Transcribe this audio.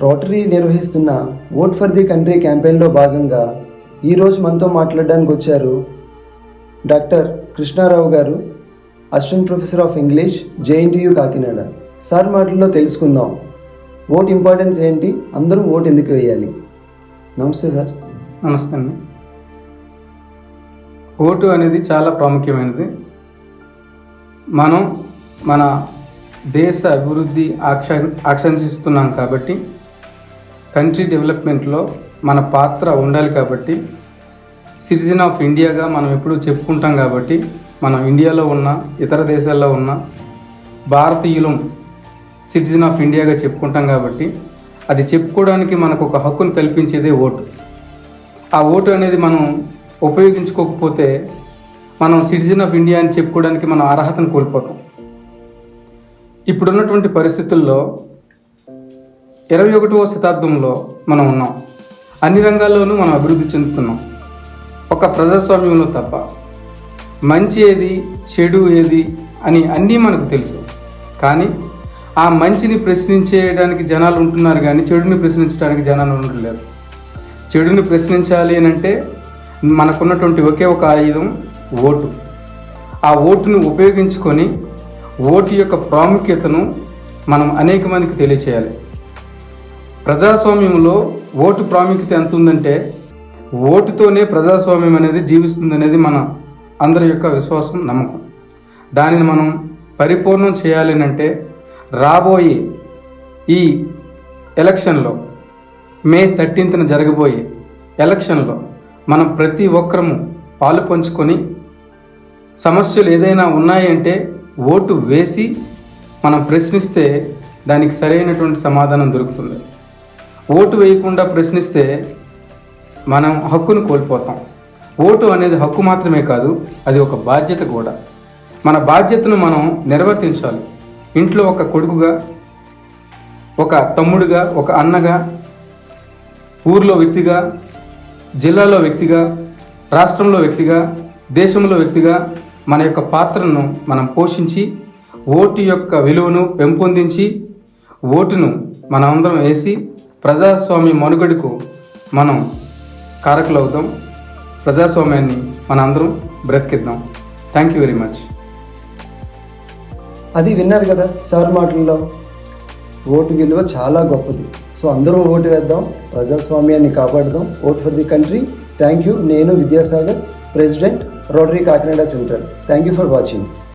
Rotary నిర్వహిస్తున్న vote for the country క్యాంపెయిన్లో భాగంగా ఈరోజు మనతో మాట్లాడడానికి వచ్చారు డాక్టర్ కృష్ణారావు గారు, assistant professor of English, JNTU Kakinada. Sir మాటల్లో తెలుసుకుందాం ఓట్ ఇంపార్టెన్స్ ఏంటి, అందరూ ఓట్ ఎందుకు వేయాలి. నమస్తే సార్. నమస్తే అండి. ఓటు అనేది చాలా ప్రాముఖ్యమైనది. మనం మన దేశ అభివృద్ధి ఆకాంక్షిస్తున్నాం కాబట్టి, కంట్రీ డెవలప్మెంట్లో మన పాత్ర ఉండాలి కాబట్టి, సిటిజన్ ఆఫ్ ఇండియాగా మనం ఎప్పుడూ చెప్పుకుంటాం కాబట్టి, మనం ఇండియాలో ఉన్న ఇతర దేశాల్లో ఉన్న భారతీయులం సిటిజన్ ఆఫ్ ఇండియాగా చెప్పుకుంటాం కాబట్టి, అది చెప్పుకోవడానికి మనకు ఒక హక్కును కల్పించేదే ఓటు. ఆ ఓటు అనేది మనం ఉపయోగించుకోకపోతే మనం సిటిజన్ ఆఫ్ ఇండియా అని చెప్పుకోవడానికి మనం అర్హతను కోల్పోతాం. ఇప్పుడున్నటువంటి పరిస్థితుల్లో 21వ శతాబ్దంలో మనం ఉన్నాం. అన్ని రంగాల్లోనూ మనం అభివృద్ధి చెందుతున్నాం, ఒక ప్రజాస్వామ్యంలో తప్ప. మంచి ఏది, చెడు ఏది అని అన్నీ మనకు తెలుసు. కానీ ఆ మంచిని ప్రశ్నించేయడానికి జనాలు ఉంటున్నారు, కానీ చెడుని ప్రశ్నించడానికి జనాలు ఉండలేరు. చెడుని ప్రశ్నించాలి అని అంటే మనకున్నటువంటి ఒకే ఒక ఆయుధం ఓటు. ఆ ఓటును ఉపయోగించుకొని ఓటు యొక్క ప్రాముఖ్యతను మనం అనేక మందికి తెలియచేయాలి. ప్రజాస్వామ్యంలో ఓటు ప్రాముఖ్యత ఎంత ఉందంటే, ఓటుతోనే ప్రజాస్వామ్యం అనేది జీవిస్తుంది అనేది మన అందరి యొక్క విశ్వాసం, నమ్మకం. దానిని మనం పరిపూర్ణం చేయాలి అంటే రాబోయే ఈ ఎలక్షన్లో, మే 13న జరగబోయే ఎలక్షన్లో మనం ప్రతి ఒక్కరము పాలు పంచుకొని, సమస్యలు ఏదైనా ఉన్నాయంటే ఓటు వేసి మనం ప్రశ్నిస్తే దానికి సరైనటువంటి సమాధానం దొరుకుతుంది. ఓటు వేయకుండా ప్రశ్నిస్తే మనం హక్కును కోల్పోతాం. ఓటు అనేది హక్కు మాత్రమే కాదు, అది ఒక బాధ్యత కూడా. మన బాధ్యతను మనం నిర్వర్తించాలి. ఇంట్లో ఒక కొడుకుగా, ఒక తమ్ముడుగా, ఒక అన్నగా, ఊర్లో వ్యక్తిగా, జిల్లాలో వ్యక్తిగా, రాష్ట్రంలో వ్యక్తిగా, దేశంలో వ్యక్తిగా మన యొక్క పాత్రను మనం పోషించి, ఓటు యొక్క విలువను పెంపొందించి, ఓటును మనం అందరం వేసి ప్రజాస్వామ్య మనుగడకు మనం కారకులవుతాం. ప్రజాస్వామ్యాన్ని మన అందరం బ్రతికిద్దాం. Thank you very much. అది విన్నారు కదా సార్ మాటల్లో. ఓటు విలువ చాలా గొప్పది. సో అందరం ఓటు వేద్దాం, ప్రజాస్వామ్యాన్ని కాపాడుదాం. Vote for the country. Thank you. నేను Vidyasagar, president, Rotary Kakinada central. Thank you for watching.